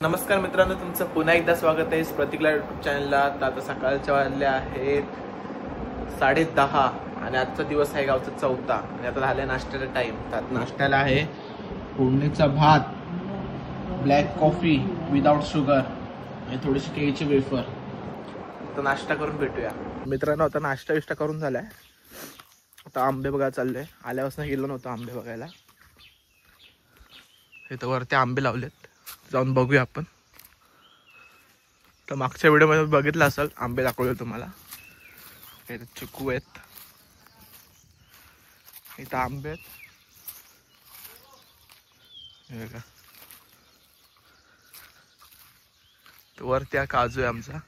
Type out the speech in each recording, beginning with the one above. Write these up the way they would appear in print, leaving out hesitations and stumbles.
नमस्कार मित्रांनो, तुमचं पुन्हा एकदा स्वागत आहे प्रतीकला यूट्यूब चॅनलला. आता सकाळच्या वाजल्या आहेत 10:30 आणि आजचा दिवस आहे गावचा चौथा आणि आता झालाय नाश्त्याचा टाइम. तर नाश्त्याला आहे फोडणीचा भात, ब्लॅक कॉफी विदाउट शुगर आणि थोडीशी केळीची वेफर. तर नाश्ता करून भेटूया मित्रांनो. आता नाश्ता करून झालाय. आता आंबे बघायला चाललोय. आल्यापासून गेलो नव्हतो आंबे बघायला. इथं वरती आंबे लावलेत, जाऊन बघूया आपण. तर मागच्या व्हिडिओमध्ये बघितलं असेल, आंबे दाखवले तुम्हाला. इथं चिकू आहेत, इथं आंबे आहेत, हे बघा. वरती काजू आहे आमचा.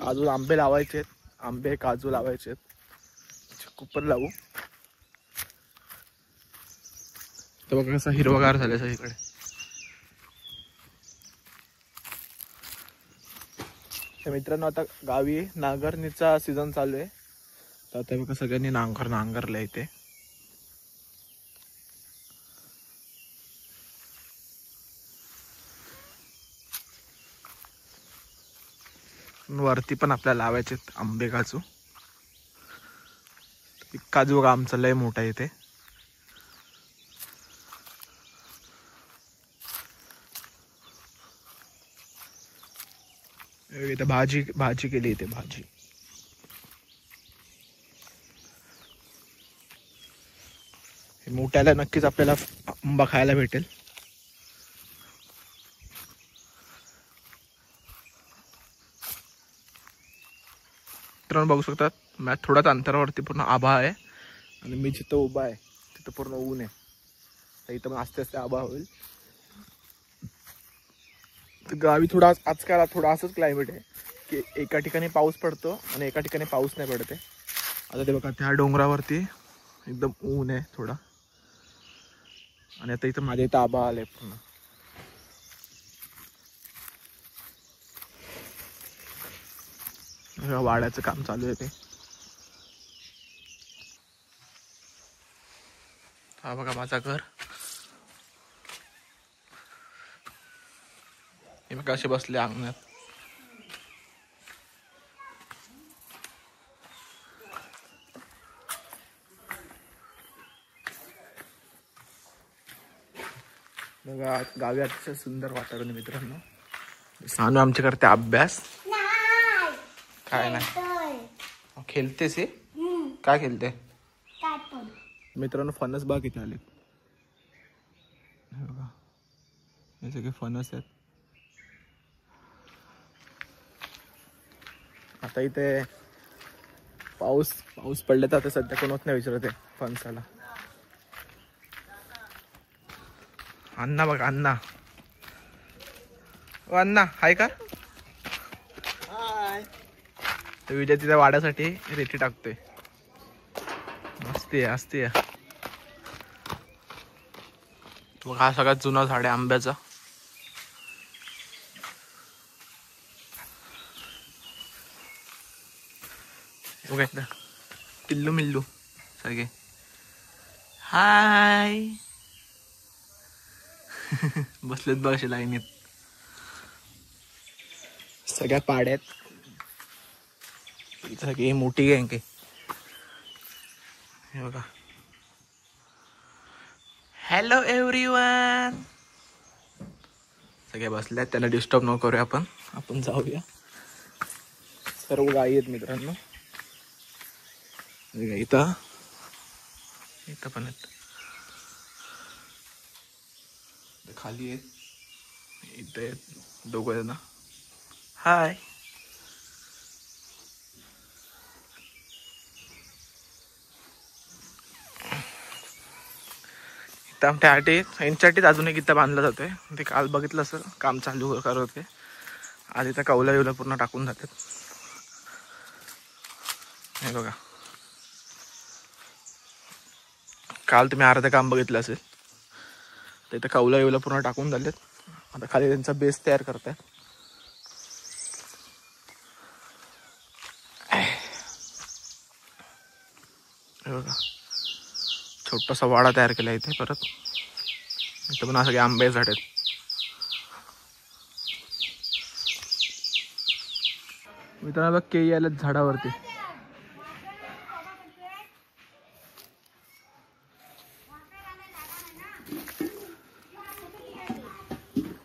अजून आंबे लावायचे आहेत, आंबे काजू लावायचे आहेत, चिकू पण लावू. तर बघा कसा हिरवागार झालाय सगळीकडे. तर मित्रांनो, आता गावी नांगरणीचा सीझन चालू आहे. तर आता बघा सगळ्यांनी नांगरलं इथे. वरती पण आपल्याला लावायचे आंबे काजू. काजू बघा आमचा लय मोठा आहे इथे. इथे भाजी केली, इथे भाजी. मोठ्याला नक्कीच आपल्याला आंबा खायला भेटेल. बघू शकतात, मॅच थोड्याच अंतरावरती पूर्ण आभाळ आहे आणि मी जिथं उभा आहे तिथं पूर्ण ऊन आहे. तर इथं पण आस्ते आस्ते आभाळ होईल. तर गावी आजकाल थोडं असंच क्लायमेट आहे की एका ठिकाणी पाऊस पडतो आणि एका ठिकाणी पाऊस नाही पडते. आता ते बघा, त्या डोंगरावरती एकदम ऊन आहे थोडा, आणि आता इथं माझ्या इथं आभाळ आलंय पूर्ण. वाड्याचं काम चालू आहे ते. हा बघा माझं घर. हे बघा असे बसले अंगणात. बघा गावी अतिशय सुंदर वातावरण आहे मित्रांनो. सानू आमचे करते अभ्यास. काय नाही खेळतेस हे. काय खेळते मित्रांनो? फणस बाग इथे आले बघा. हे सगळे फणस आहेत. आता इथे पाऊस पडले तर आता सध्या कोण होत नाही विचारते फणसाला. अण्णा बघा, अण्णा. ओ अण्णा, हाय का? तर विजय तिथे वाड्यासाठी रेती टाकतोय. असते. मग हा सगळ्यात जुना झाड आहे आंब्याचा. बघा पिल्लू मिल्लू सगळे हाय बसलेत बघ अशी लाईनीत. सगळ्या पाड्यात सगळी मोठी गँग आहे. हे बघा. Hello everyone. सगळ्या बसल्यात, त्यांना डिस्टर्ब न करूया आपण जाऊया. सर्व गायी आहेत मित्रांनो. इथं पण आहेत, खाली आहेत, इथे आहेत दोघं जण. हाय. इथं यांच्यासाठीच अजून एक इथं बांधला जातोय. ते काल बघितलं असं काम चालू करत होते. आज इथं कौला पूर्ण टाकून जातात. हे बघा. काल तुम्ही अर्धं काम बघितलं असेल. तर इथं कौला येऊला पूर्ण टाकून झालेत. आता खाली त्यांचा बेस तयार करतायत. बघा छोटासा वाडा तयार केला इथे. परत इथं पण सगळे आंबे झाड आहेत. मित्रांनो बघ केळी आल्यात झाडावरती.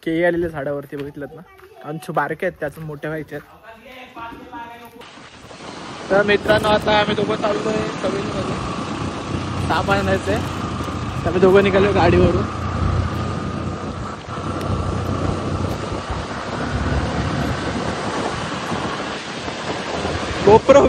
केळी आलेल्या झाडावरती बघितलं ना. आमचे बारके आहेत त्याच मोठ्या व्हायचे आहेत. तर मित्रांनो आता आम्ही दोघं चाललोय कवेलीमध्ये सामान आणायचंय. आम्ही दोघं निघालो गाडीवरून. गोप्रो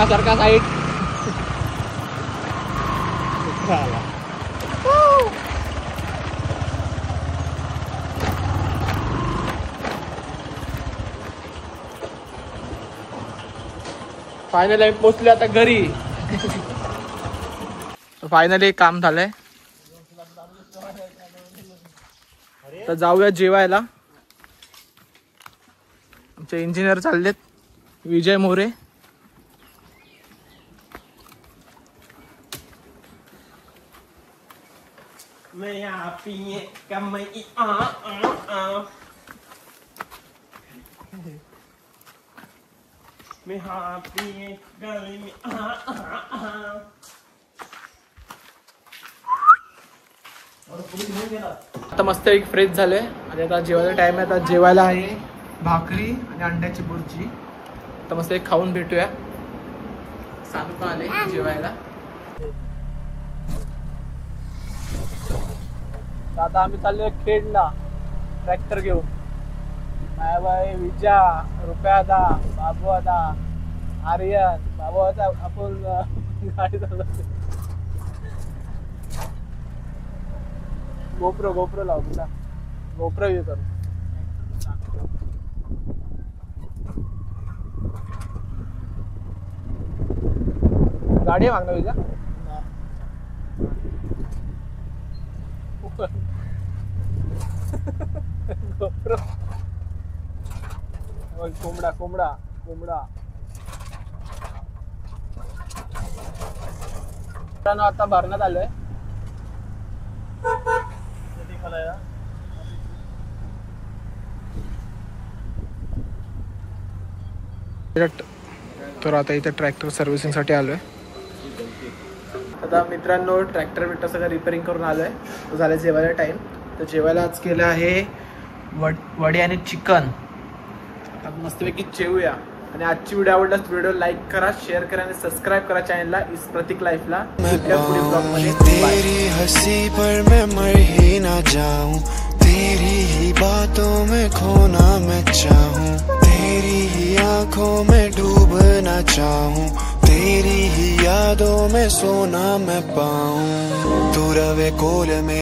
सरका साईड. फायनली पोचले आता घरी. फायनली काम झालंय. तर जाऊया जेवायला. आमचे इंजिनियर चाललेत विजय मोरे. आता मस्त एक फ्रेश झाले आणि आता जेवायला टाइम आहे. आता जेवायला आहे भाकरी आणि अंड्याची बुर्जी. आता मस्त एक खाऊन भेटूया. सांगतो आले जेवायला. आता आम्ही चाललोय खेडला ट्रॅक्टर घेऊन. माया बाई विजा रुपया दा बाबू दा आर्यन बाबू आपण गाडी चालवतो. गोप्रो लाव तुला. गोप्रो हे करू. गाडी मागणार विजा. गोप्रो कोंबडा कोंबडा कोंबडा. आता भरण्यात आलोय. तर आता इथे ट्रॅक्टर सर्व्हिसिंग साठी आलोय. आता मित्रांनो ट्रॅक्टर बिट्टर सगळं रिपेअरिंग करून आलोय. तो झालं जेवायला टाइम. तर जेवायला आज केलं आहे वडी आणि चिकन. आता मस्तपैकी जेवूया. आणि आजची व्हिडिओ आवडल्यास व्हिडिओ लाईक करा, शेअर करा आणि सबस्क्राईब करा चॅनलला इस प्रतीक लाईफला. पुढील ब्लॉगमध्ये तेरी हंसी पर मैं मर ही ना जाऊं, तेरी ही बातों में खोना मैं चाहूं, तेरी ही आंखों में डूबना चाहूं, तेरी ही यादों में सोना मैं पाऊं. तू रवे कोल में